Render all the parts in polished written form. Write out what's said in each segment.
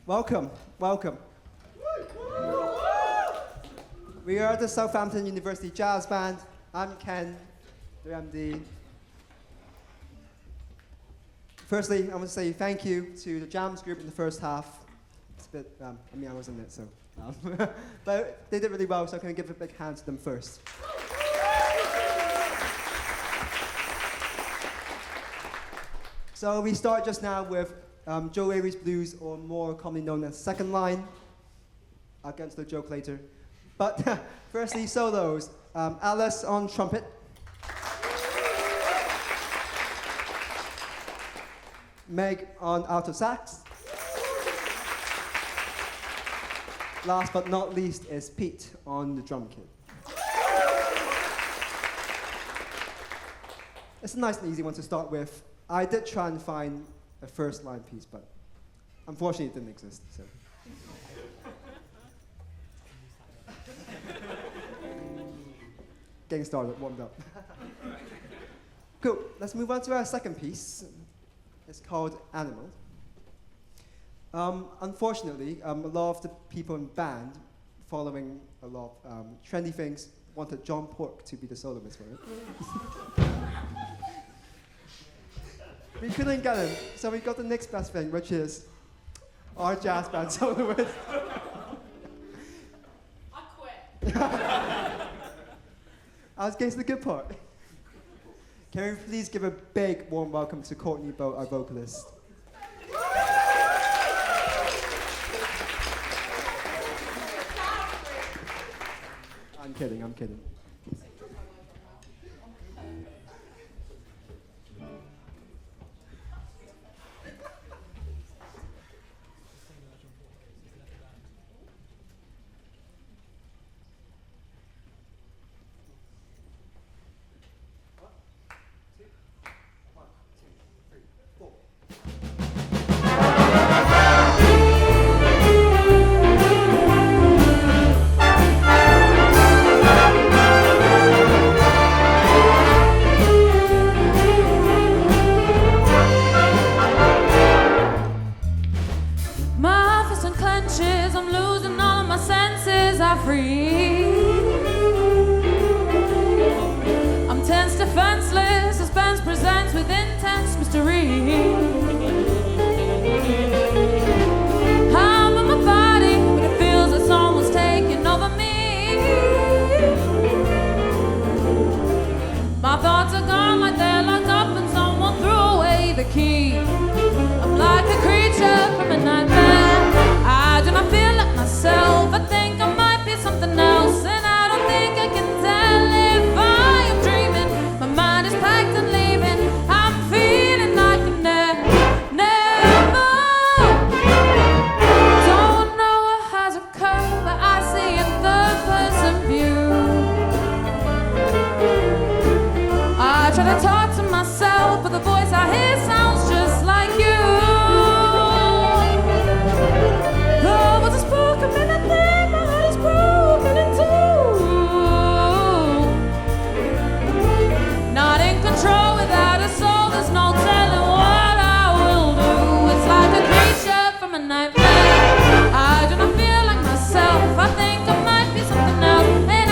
Welcome, welcome. We are the Southampton University Jazz Band. I'm Ken, the MD. Firstly, I want to say thank you to the jams group in the first half. It's a bit, I wasn't in it, so. But they did really well, so I'm going to give a big hand to them first. So we start just now with Joe Avery's Blues, or more commonly known as Second Line. I'll get into the joke later. But firstly, solos. Alice on trumpet. Meg on alto sax. Last but not least is Pete on the drum kit. It's a nice and easy one to start with. I did try and find a first line piece, but unfortunately it didn't exist. So. Getting started, warmed up. Cool, let's move on to our second piece. It's called Animal. Unfortunately, a lot of the people in the band, following a lot of trendy things, wanted John Pork to be the soloist for it. We couldn't get him, so we got the next best thing, which is our jazz band soloist. I quit. I was getting to the good part. Can we please give a big warm welcome to Courtenay, our vocalist. I'm kidding.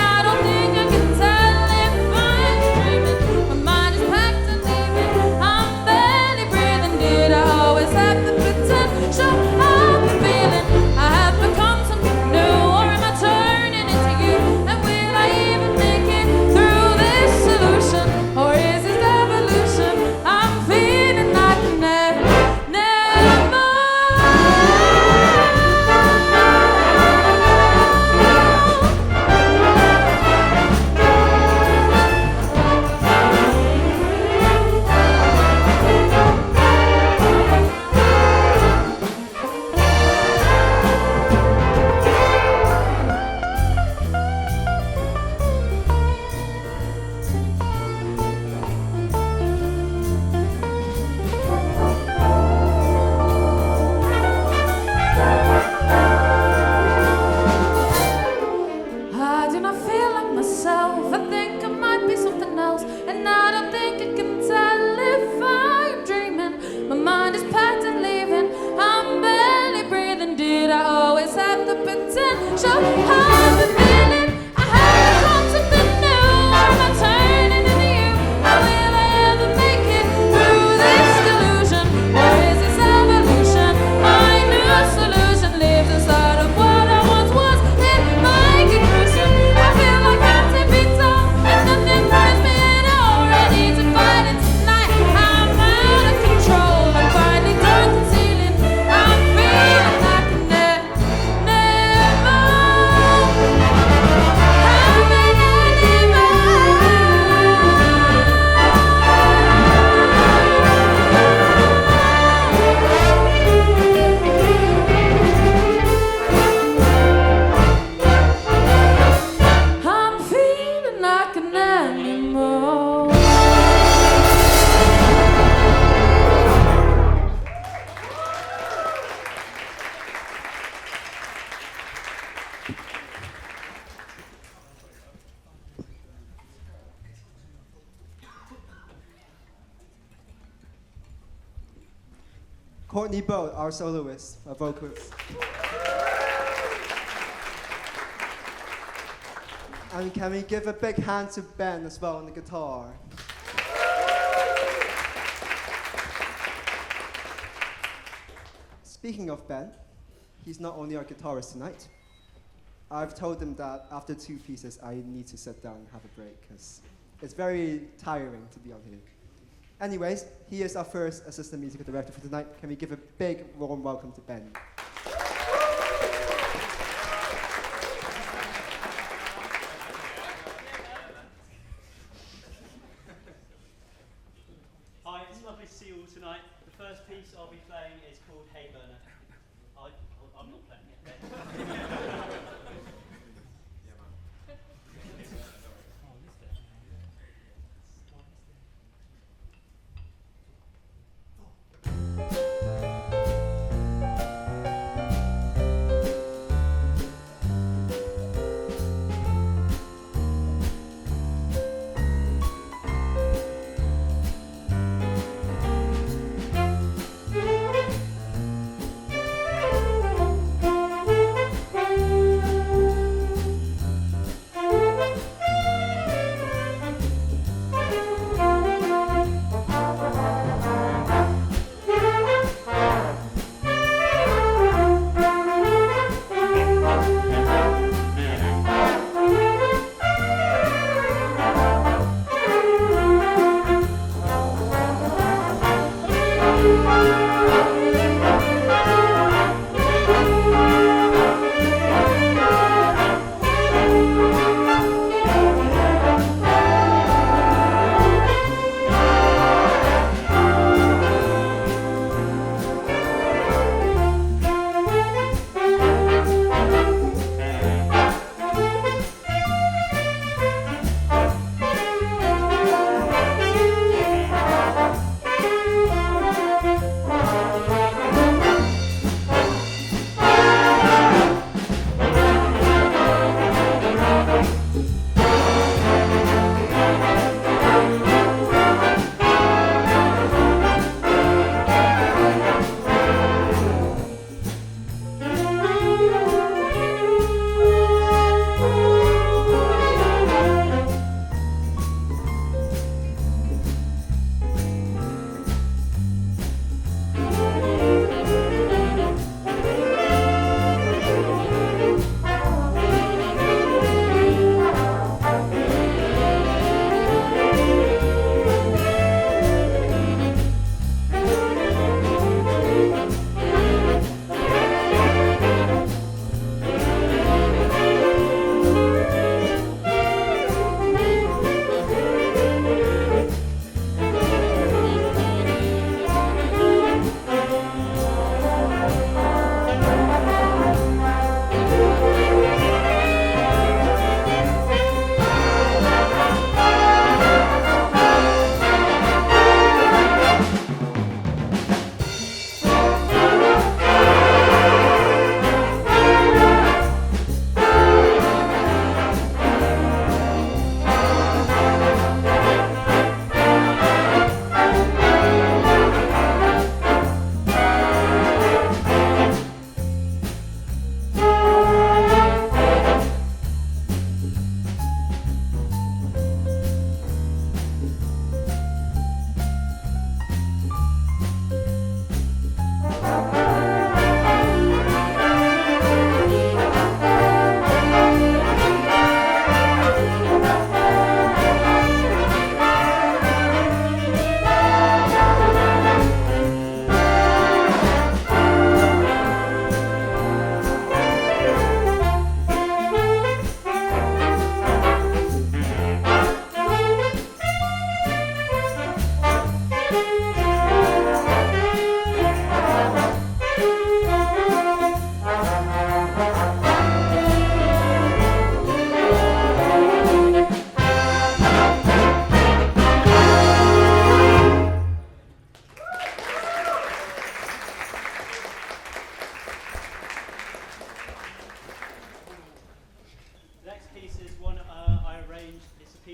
And I don't think I can tell if I'm dreaming. My mind is packed Courtenay, our soloist, our vocalist. And can we give a big hand to Ben as well on the guitar? Speaking of Ben, he's not only our guitarist tonight. I've told him that after 2 pieces, I need to sit down and have a break, because it's very tiring to be on here. Anyways, he is our first assistant musical director for tonight. Can we give a big warm welcome to Ben? Hi, it's lovely to see you all tonight. The first piece I'll be playing is called Hey Burner. I'm not playing it, Ben.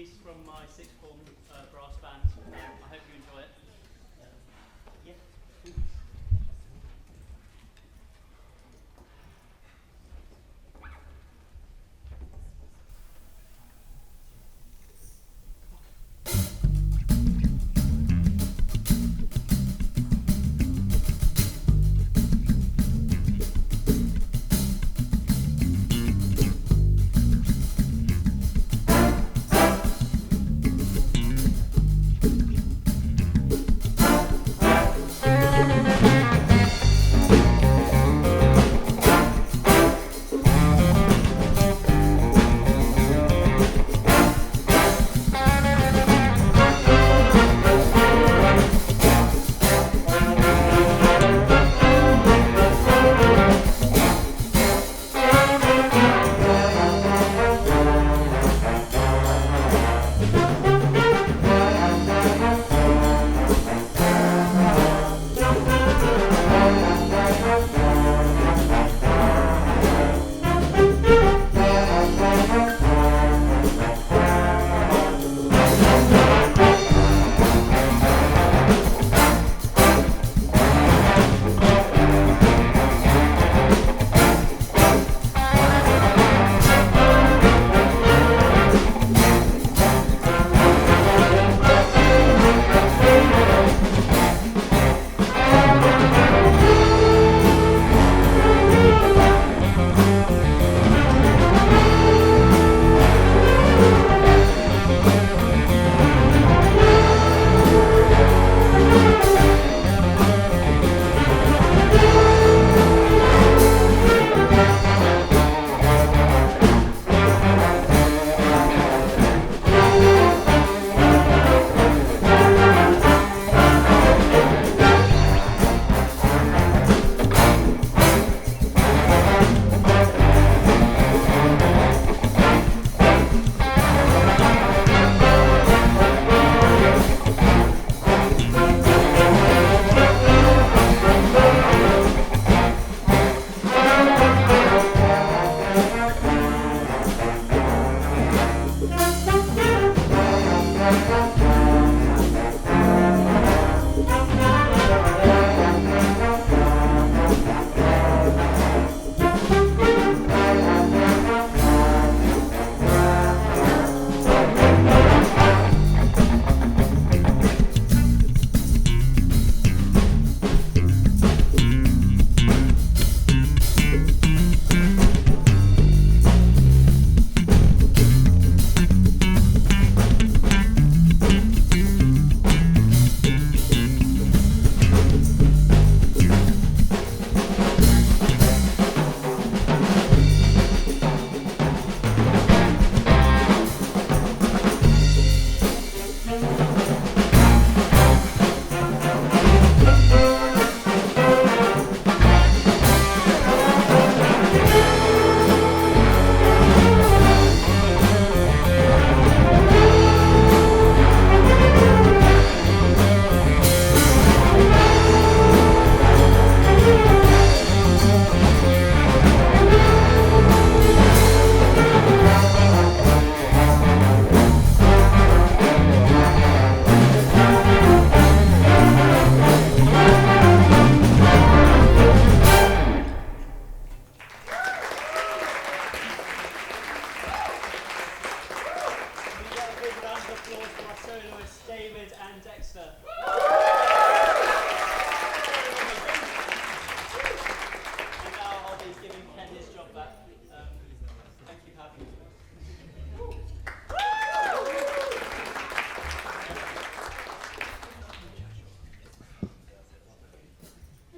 piece from my sixth form brass band. I hope you enjoy it. Yeah.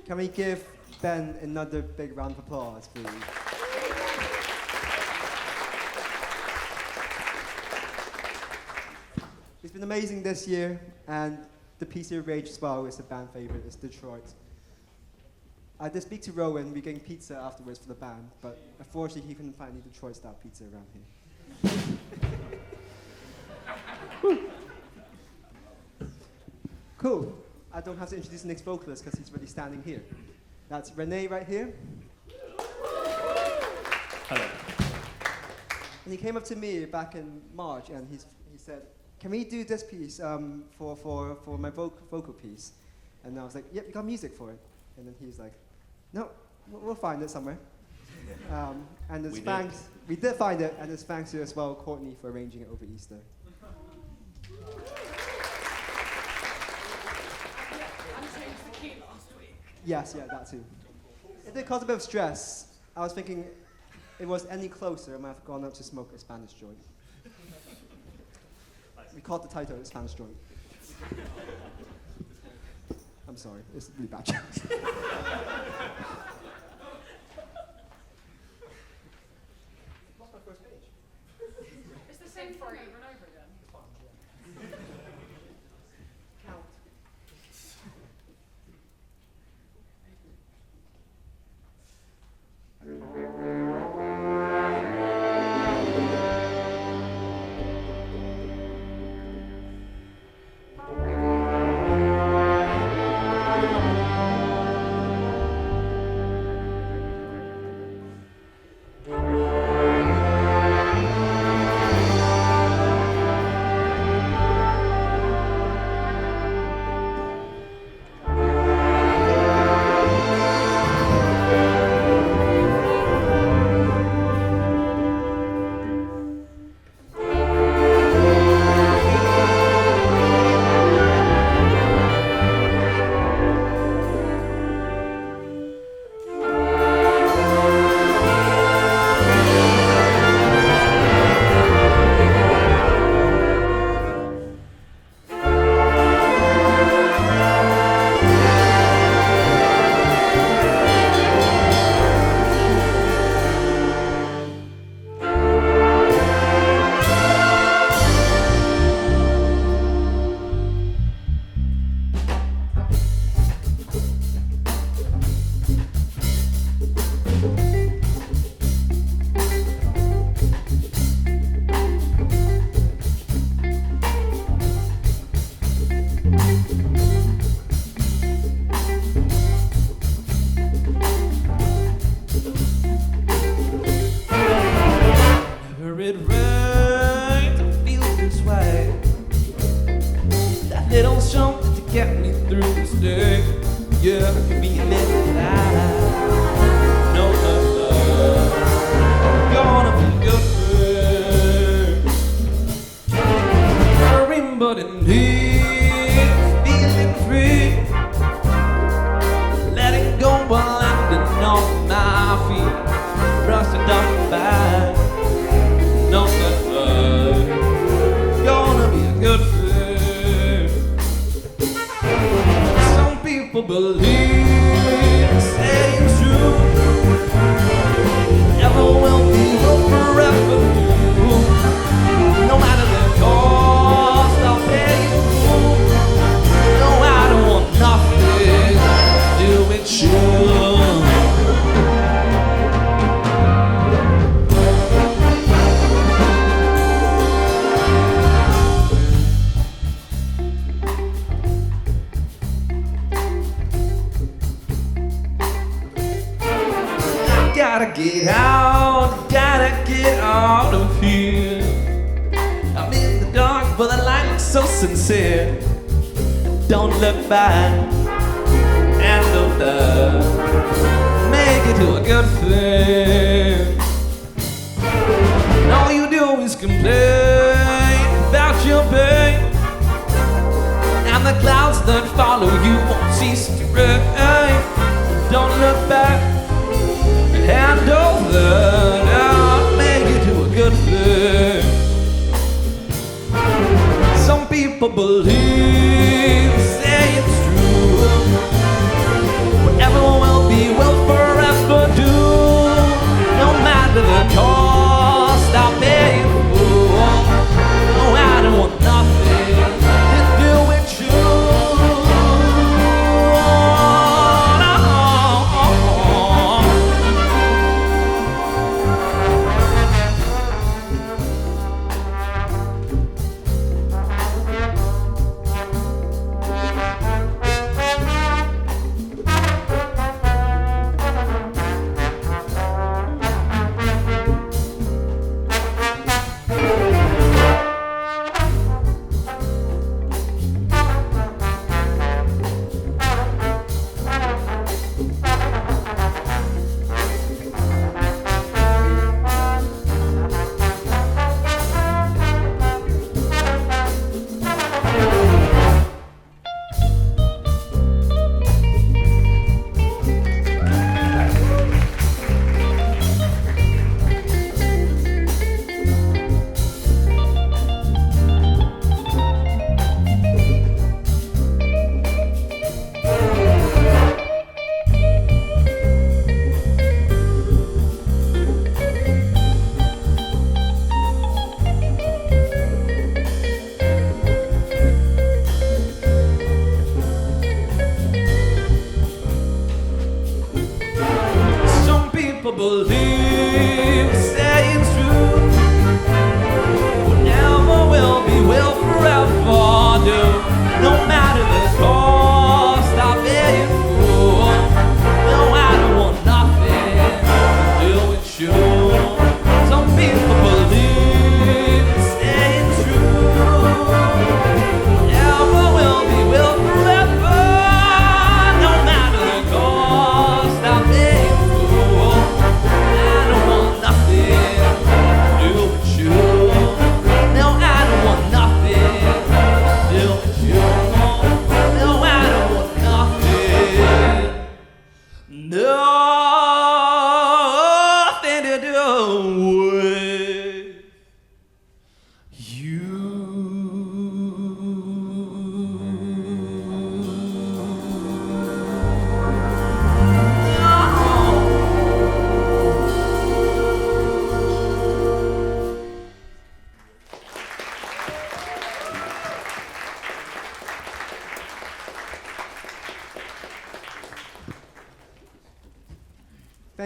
Can we give Ben another big round of applause, please? He's been amazing this year, and the piece he arranged as well is a band favorite, it's Detroit. I did speak to Rowan, we're getting pizza afterwards for the band, but unfortunately he couldn't find any Detroit-style pizza around here. Cool. I don't have to introduce the next vocalist because he's already standing here. That's Rene right here. Hello. And he came up to me back in March and he said, "Can we do this piece for my vocal piece?" And I was like, "Yep, you got music for it." And then he was like, "No, we'll find it somewhere." And it's we did find it, and it's thanks to as well Courtenay for arranging it over Easter. Yes, yeah, that too. It did cause a bit of stress. I was thinking, if it was any closer, I might have gone out to smoke a Spanish joint. We called the title Spanish joint. I'm sorry, it's a really bad joke. Lost my first page. It's the same for you over and over again. Count.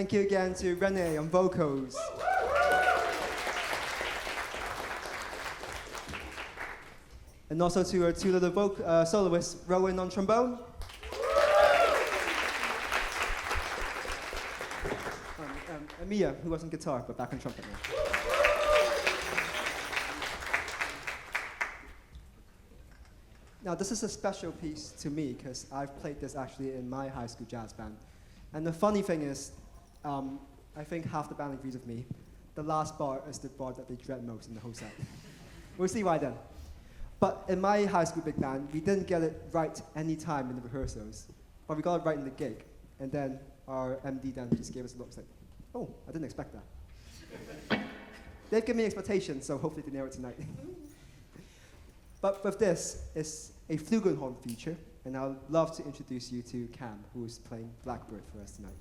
Thank you again to Rene on vocals. And also to our two little soloists, Rowan on trombone. And Mia, who was on guitar, but back on trumpet now. Now, this is a special piece to me because I've played this actually in my high school jazz band. And the funny thing is, I think half the band agrees with me. The last bar is the bar that they dread most in the whole set. We'll see why then. But in my high school big band, we didn't get it right any time in the rehearsals, but we got it right in the gig. And then our MD then just gave us a look, like, oh, I didn't expect that. They've given me expectations, so hopefully they nail it tonight. But with this, it's a flugelhorn feature, and I'd love to introduce you to Cam, who is playing Blackbird for us tonight.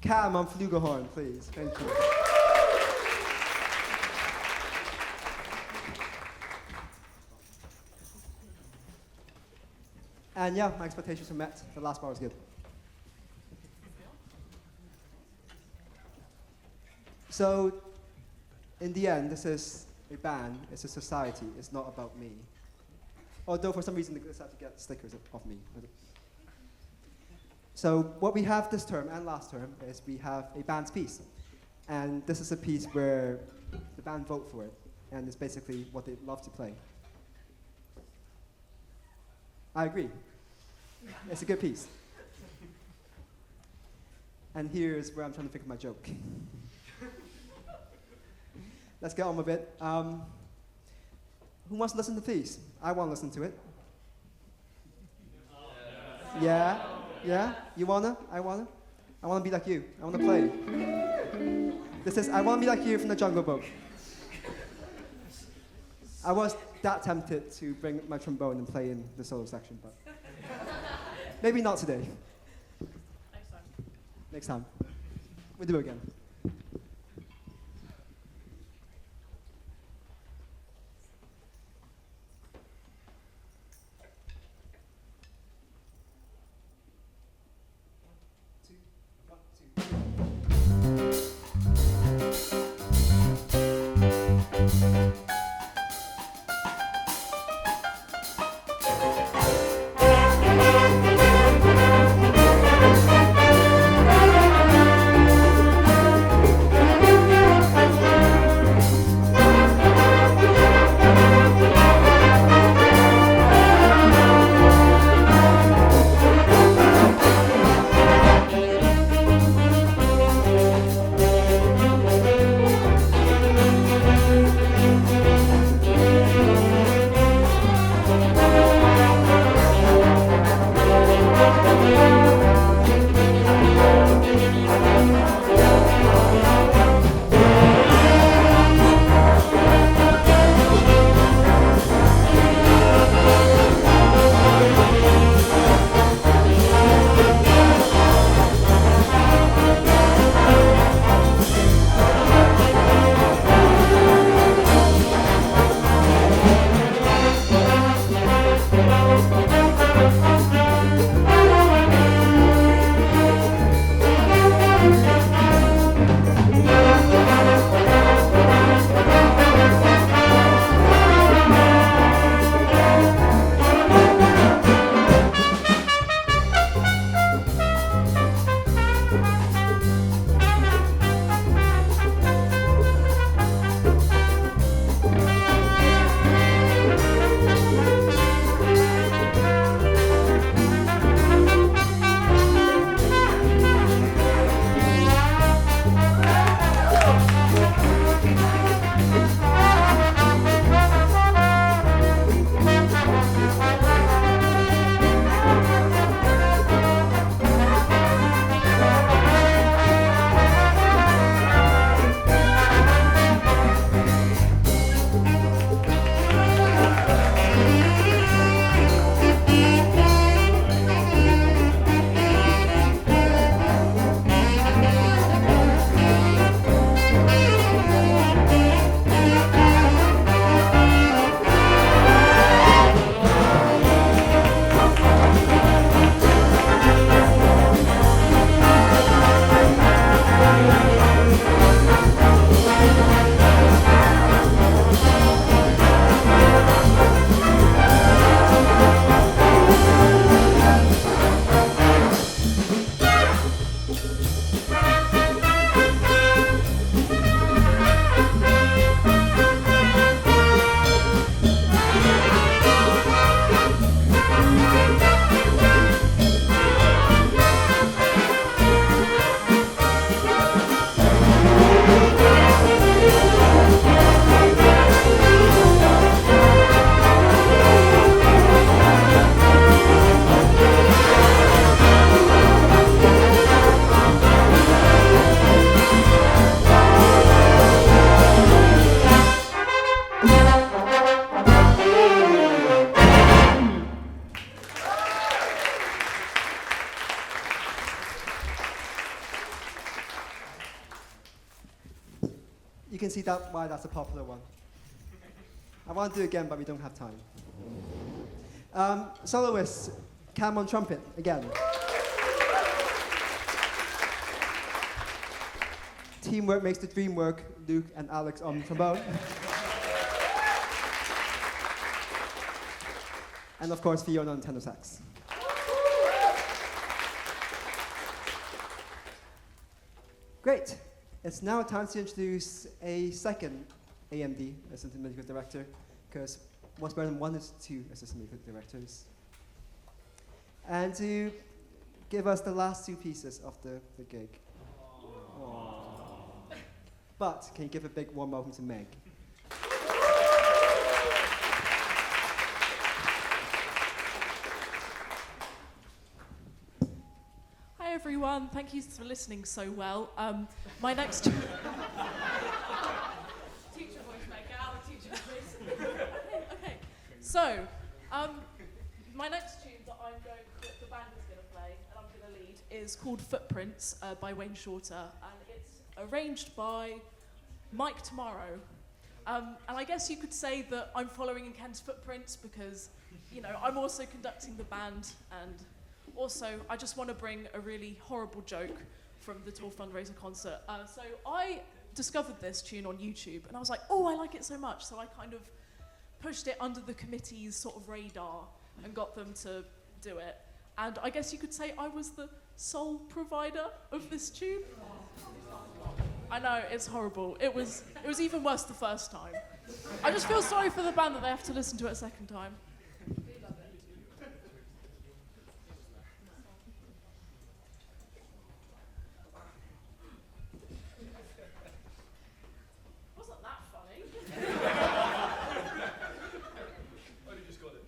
Cam on flugelhorn, please. Thank you. And yeah, my expectations were met. The last bar was good. So, in the end, this is a band, it's a society, it's not about me. Although for some reason they decided to get stickers of me. So what we have this term and last term is we have a band's piece. And this is a piece where the band vote for it, and it's basically what they love to play. I agree. It's a good piece. And here's where I'm trying to think of my joke. Let's get on with it. Who wants to listen to the piece? I want to listen to it. Yeah? Yeah? You wanna? I wanna? I wanna be like you. I wanna play. This is I Wanna Be Like You from the Jungle Book. I was that tempted to bring my trombone and play in the solo section, but maybe not today. Next time. Next time. We'll do it again. can see that why that's a popular one. I want to do it again, but we don't have time. Soloists, Cam on trumpet, again. Teamwork makes the dream work, Luke and Alex on trombone. And of course, Fiona on tenor sax. Great. It's now time to introduce a second AMD, Assistant Musical Director, because what's better than one is two Assistant Musical Directors. And to give us the last two pieces of the gig. Aww. But can you give a big warm welcome to Meg? Hi everyone, thank you for listening so well. My next teacher voice, Meg, get out of teacher voice. Okay. So, my next tune that the band is going to play and I'm going to lead is called Footprints by Wayne Shorter, and it's arranged by Mike Tomaro. And I guess you could say that I'm following in Ken's footprints because, I'm also conducting the band, and also I just want to bring a really horrible joke from the tour fundraiser concert. So I discovered this tune on YouTube and I was like, oh, I like it so much. So I kind of pushed it under the committee's sort of radar and got them to do it. And I guess you could say I was the sole provider of this tune. I know, it's horrible. It was even worse the first time. I just feel sorry for the band that they have to listen to it a second time. Wasn't that funny? Only just got it.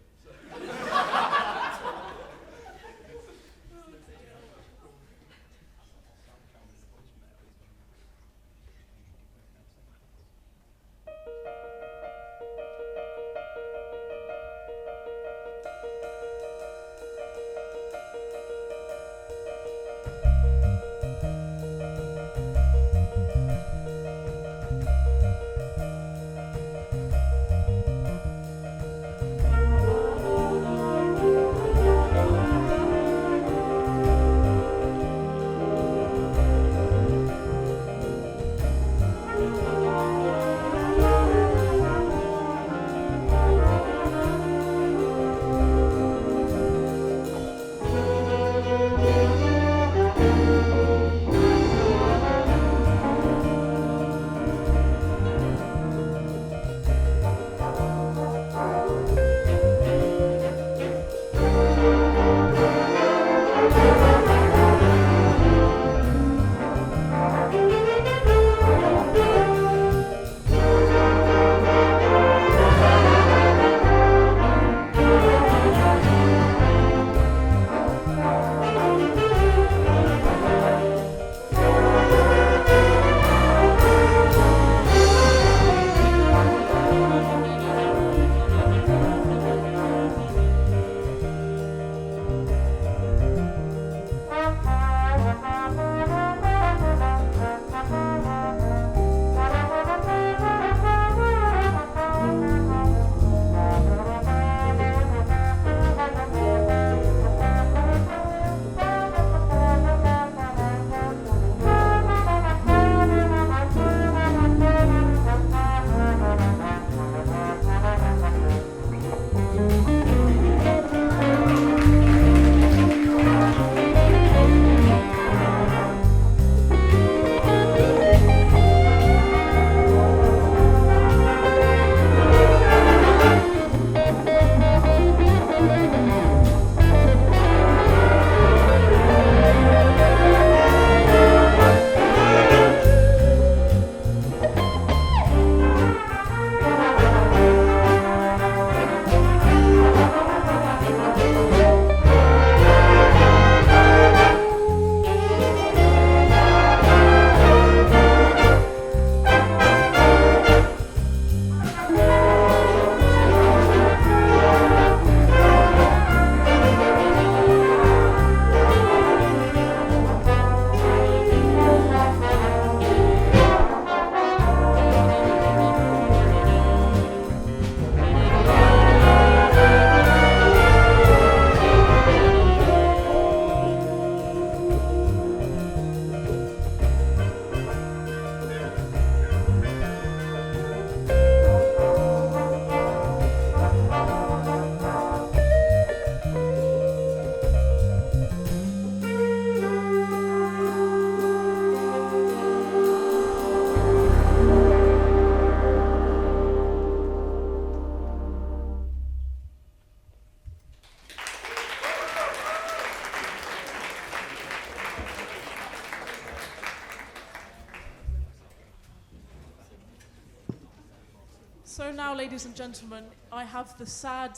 So now, ladies and gentlemen, I have the sad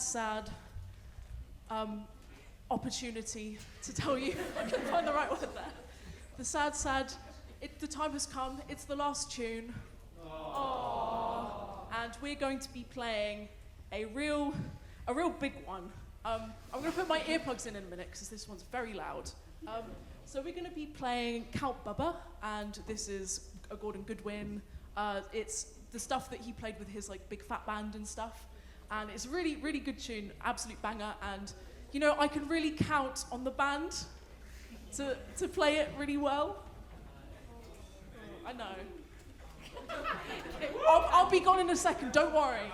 opportunity to tell you, I can find the right word there. The sad, the time has come, it's the last tune. Aww. And we're going to be playing a real big one. I'm going to put my earplugs in a minute because this one's very loud. So we're going to be playing Count Bubba, and this is a Goodwin. It's the stuff that he played with his like big fat band and stuff, and it's a really, really good tune, absolute banger. And you know, I can really count on the band to play it really well. I know. I'll be gone in a second. Don't worry.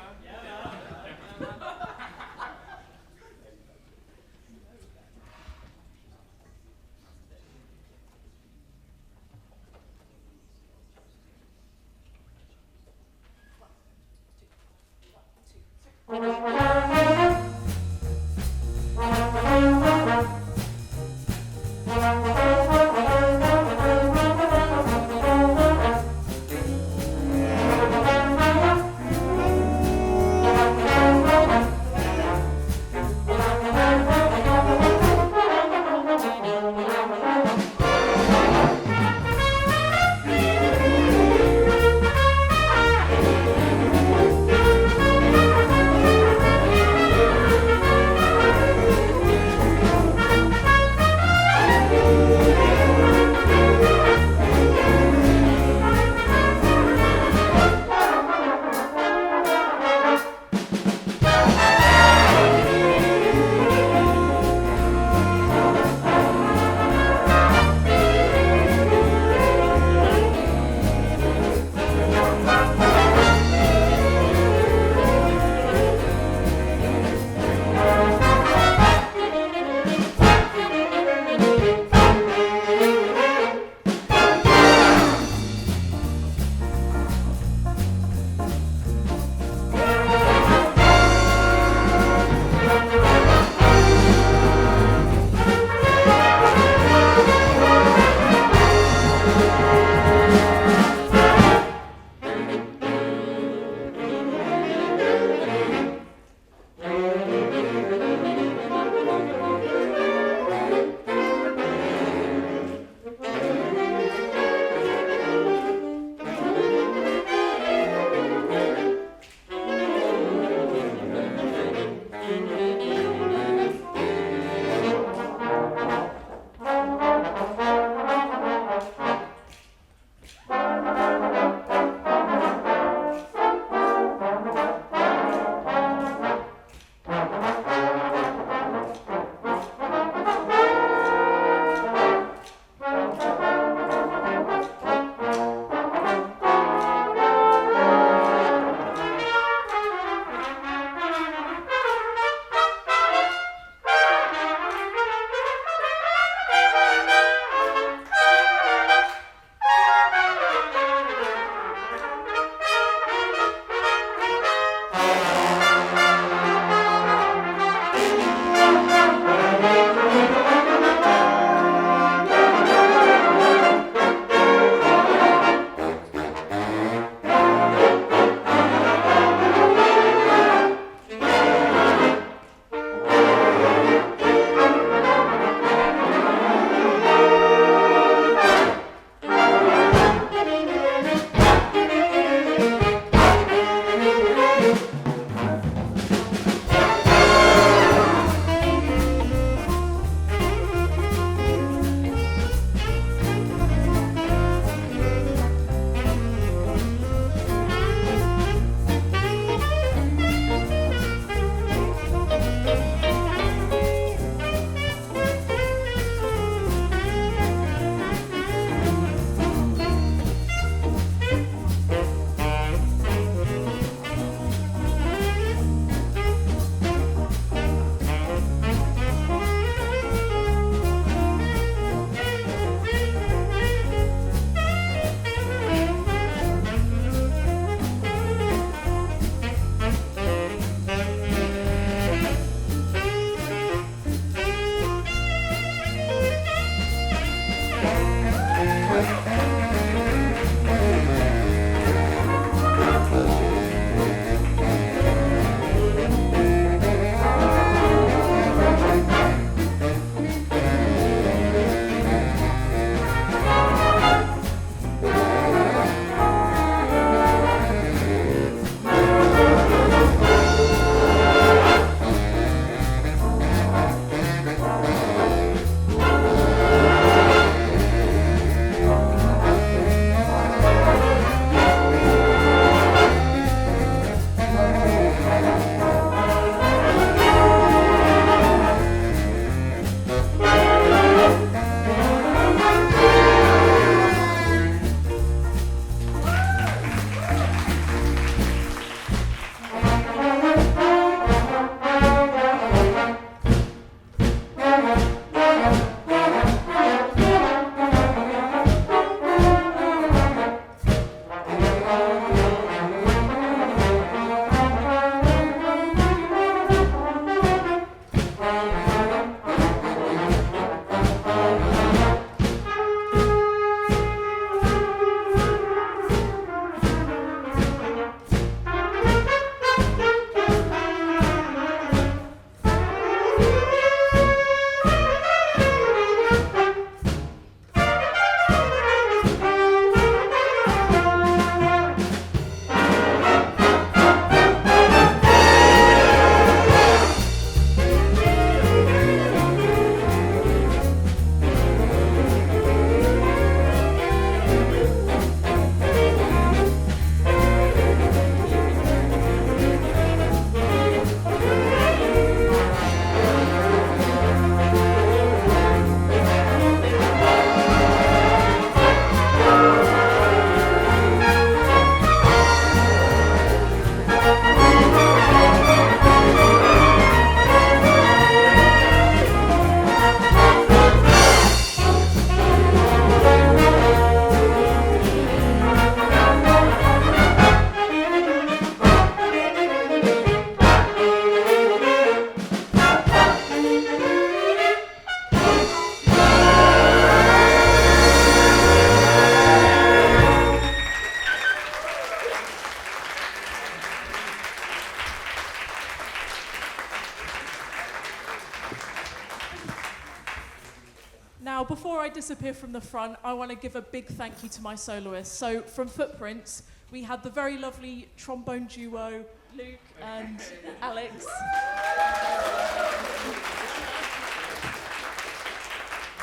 Now, before I disappear from the front, I want to give a big thank you to my soloists. So, from Footprints, we had the very lovely trombone duo, Luke and Alex.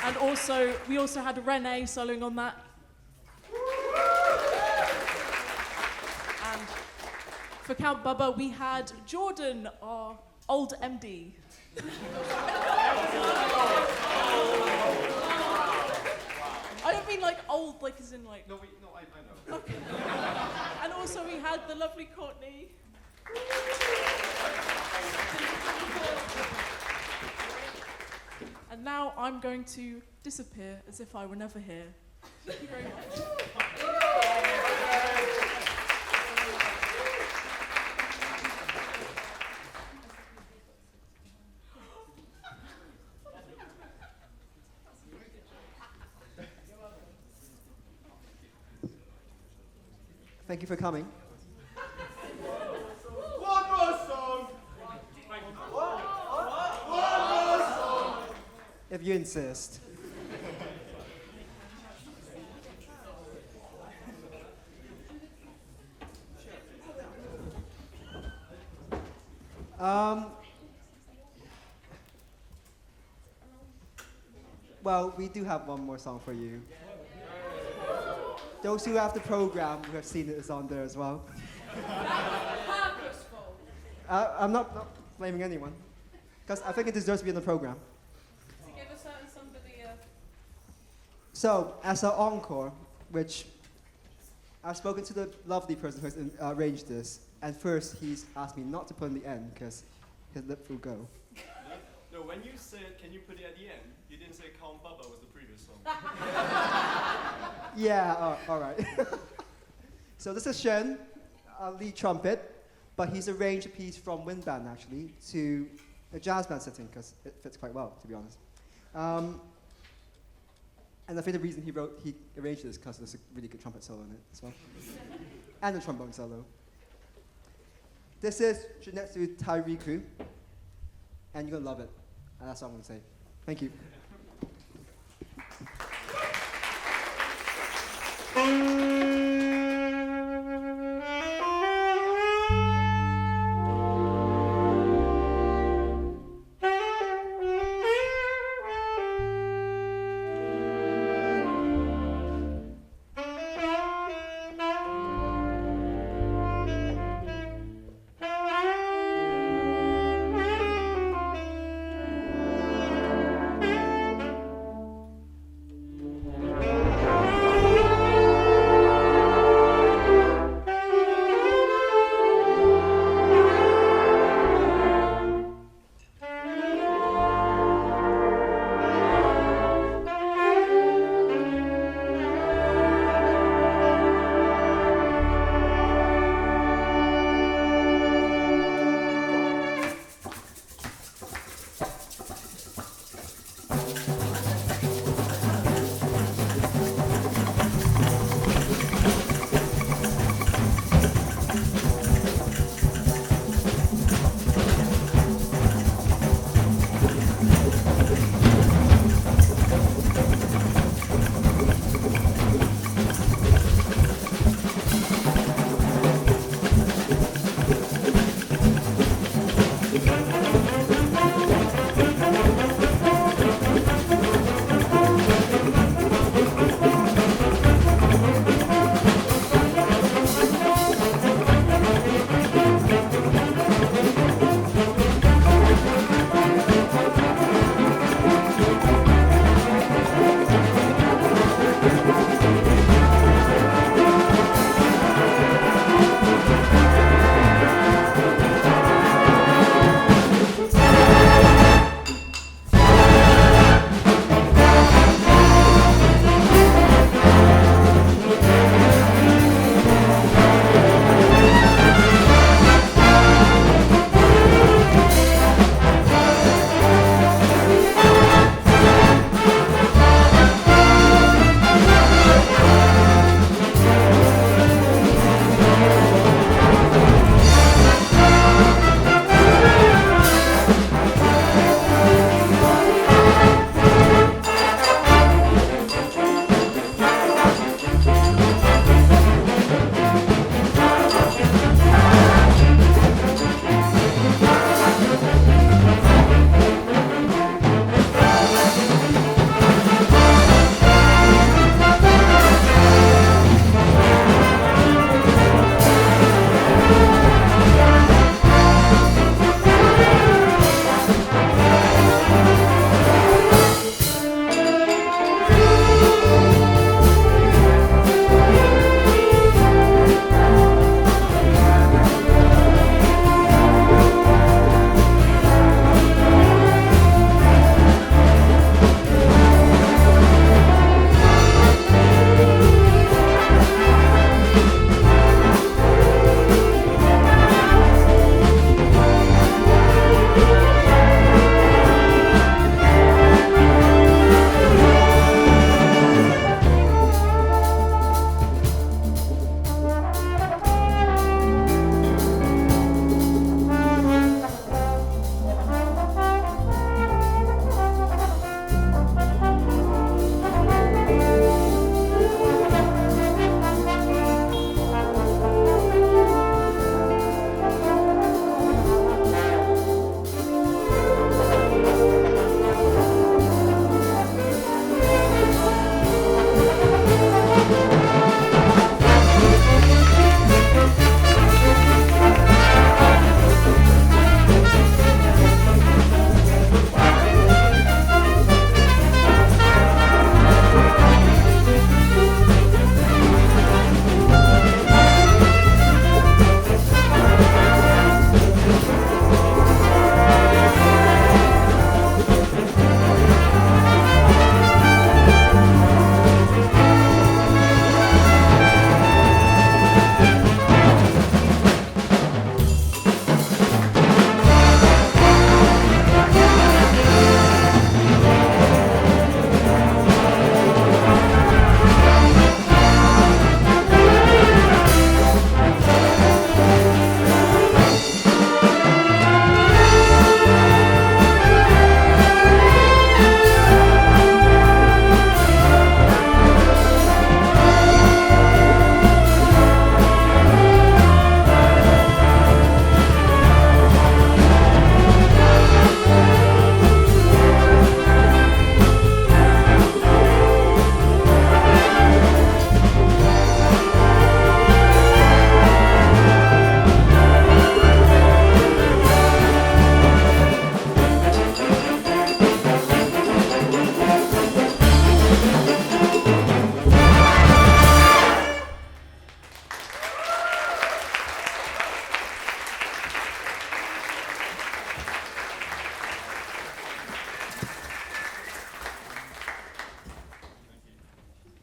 And also, we also had Rene soloing on that. And for Count Bubba, we had Jordan, our old MD. I don't mean like old, like as in like... No, I know. Okay. And also we had the lovely Courtenay. And now I'm going to disappear as if I were never here. Thank you very much. Thank you for coming. One more song! One more song! If you insist. Well, we do have one more song for you. Those who have the program who have seen it is on there as well. Purposeful. I'm not blaming anyone, because I think it deserves to be on the program. To give a certain somebody a... So, as an encore, which I've spoken to the lovely person who has arranged this, and first he's asked me not to put in the end because his lip will go. No, when you said, can you put it at the end, you didn't say Count Bubba was the previous song. Yeah, all right. So this is Shun, lead trumpet, but he's arranged a piece from Wind Band actually to a jazz band setting because it fits quite well, to be honest. And I think the reason he arranged this because there's a really good trumpet solo in it as well, and a trombone solo. This is Jounetsu Tairiku, and you're gonna love it. And that's all I'm gonna say. Thank you.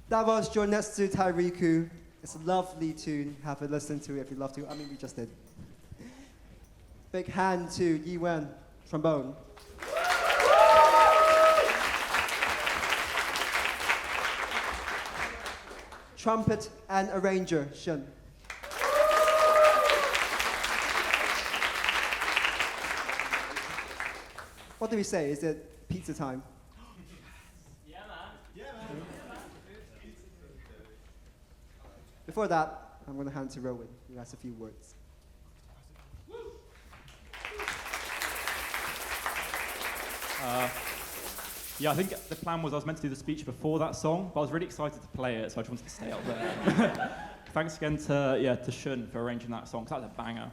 That was Jounetsu Tairiku. It's a lovely tune. Have a listen to it if you'd love to. I mean, we just did. Big hand to Yi Wen, trombone. Trumpet and arranger, Shun. What do we say? Is it pizza time? Yeah, man. Before that, I'm going to hand to Rowan, who has a few words. Yeah, I think the plan was I was meant to do the speech before that song, but I was really excited to play it, so I just wanted to stay up there. Thanks again to Shun for arranging that song, 'cause that was a banger.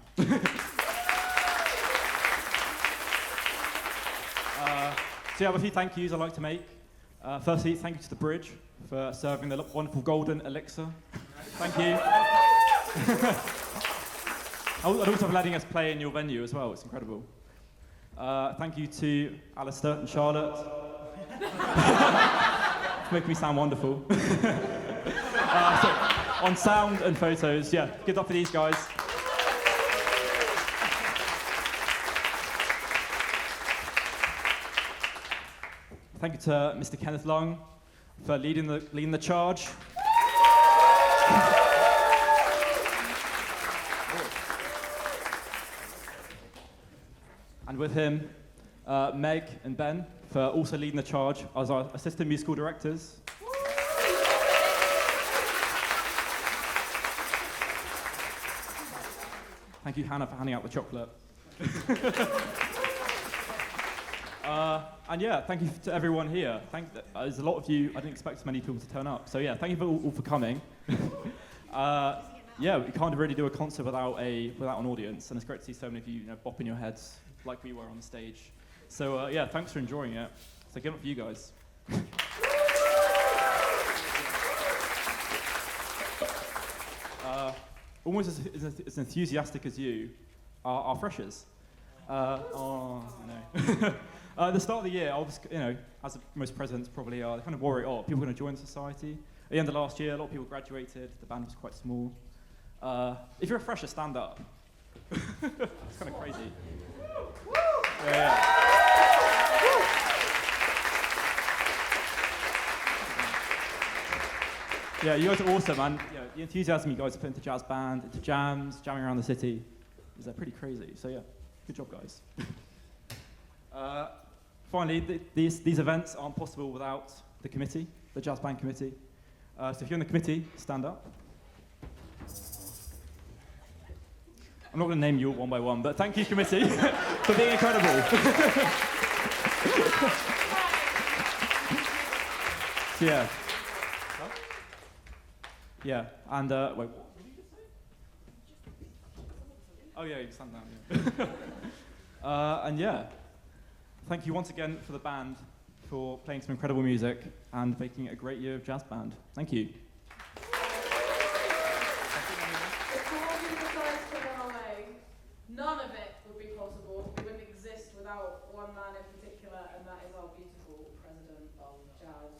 So yeah, I have a few thank yous I'd like to make. Firstly, thank you to the Bridge for serving the wonderful golden elixir. Thank you. And also for letting us play in your venue as well, it's incredible. Thank you to Alistair and Charlotte for making me sound wonderful. So, on sound and photos, yeah, give it up for these guys. Thank you to Mr. Kenneth Leung for leading the charge. And with him, Meg and Ben for also leading the charge as our assistant musical directors. Thank you, Hannah, for handing out the chocolate. And yeah, thank you to everyone here. There's a lot of you. I didn't expect so many people to turn up. So yeah, thank you all for coming. Yeah, we can't really do a concert without an audience, and it's great to see so many of you, bopping your heads like we were on the stage. So yeah, thanks for enjoying it. So give it up for you guys. Almost as enthusiastic as you are our freshers. Oh, I know. At the start of the year, I was, as most presidents probably are, kind of worried, people are going to join society. At the end of last year, a lot of people graduated. The band was quite small. If you're a fresher, stand up. It's kind of crazy. Yeah. Yeah, you guys are awesome, man. Yeah, the enthusiasm you guys put into jazz band, into jams, jamming around the city, is pretty crazy. So yeah, good job, guys. Finally, these events aren't possible without the committee, the jazz band committee. So if you're in the committee, stand up. I'm not going to name you all one by one, but thank you, committee, for being incredible. So yeah. Yeah, and wait, what did you just say? Oh yeah, you stand down. Yeah. And yeah, thank you once again for the band for playing some incredible music and making it a great year of jazz band. Thank you. None of it would be possible. We wouldn't exist without one man in particular, and that is our beautiful president of jazz.